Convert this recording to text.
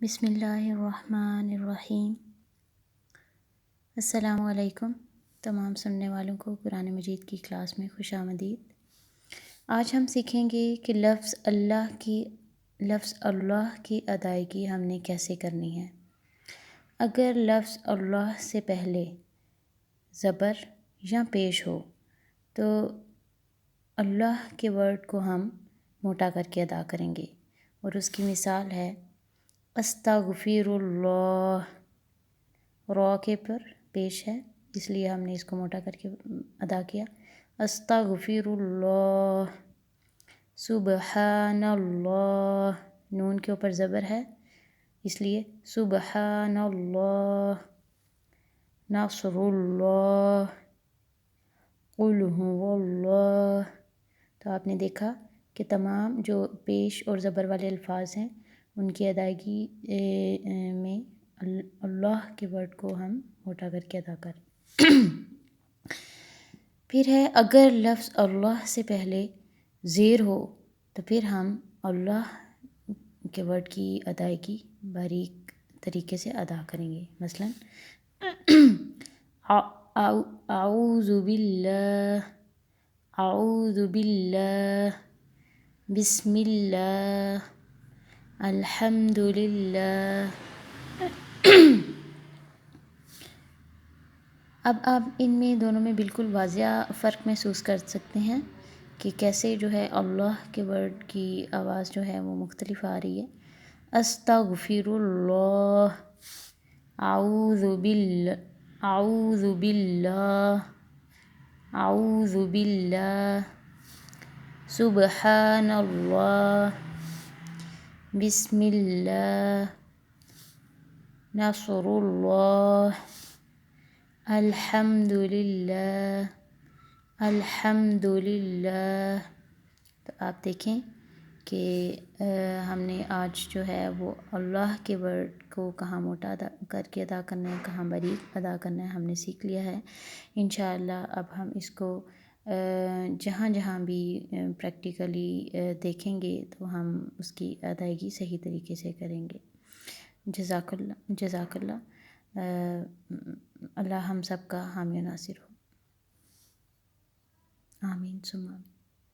بسم اللہ الرحمن الرحیم۔ السلام علیکم تمام سننے والوں کو قرآن مجید کی کلاس میں خوش آمدید۔ آج ہم سیکھیں گے کہ لفظ اللہ کی ادائیگی ہم نے کیسے کرنی ہے۔ اگر لفظ اللہ سے پہلے زبر یا پیش ہو تو اللہ کے ورڈ کو ہم موٹا کر کے ادا کریں گے، اور اس کی مثال ہے استغفر اللہ۔ را کے پر پیش ہے، اس لیے ہم نے اس کو موٹا کر کے ادا کیا، استغفر اللہ۔ سبحان اللہ، نون کے اوپر زبر ہے اس لیے سبحان اللہ۔ نصر اللہ، قل هو اللہ۔ تو آپ نے دیکھا کہ تمام جو پیش اور زبر والے الفاظ ہیں ان کی ادائیگی میں اللہ کے ورڈ کو ہم موٹا کر کے ادا کریں۔ پھر ہے اگر لفظ اللہ سے پہلے زیر ہو تو پھر ہم اللہ کے ورڈ کی ادائیگی باریک طریقے سے ادا کریں گے۔ مثلاً اعوذ باللہ، اعوذ باللہ، بسم اللہ، الحمد للہ۔ اب آپ ان میں دونوں میں بالکل واضح فرق محسوس کر سکتے ہیں کہ کیسے جو ہے اللہ کے ورڈ کی آواز جو ہے وہ مختلف آ رہی ہے۔ استغفر اللہ، اعوذ باللہ، اعوذ باللہ، اعوذ باللہ، سبحان اللہ، بسم اللہ، نصر اللہ، الحمد للہ، الحمد للہ۔ تو آپ دیکھیں کہ ہم نے آج جو ہے وہ اللہ کے ورڈ کو کہاں موٹا کر کے ادا کرنا ہے، کہاں باریک ادا کرنا ہے، ہم نے سیکھ لیا ہے۔ انشاءاللہ اب ہم اس کو جہاں جہاں بھی پریکٹیکلی دیکھیں گے تو ہم اس کی ادائیگی صحیح طریقے سے کریں گے۔ جزاک اللہ۔ اللہ ہم سب کا حامی و ناصر ہو، آمین ثم آمین۔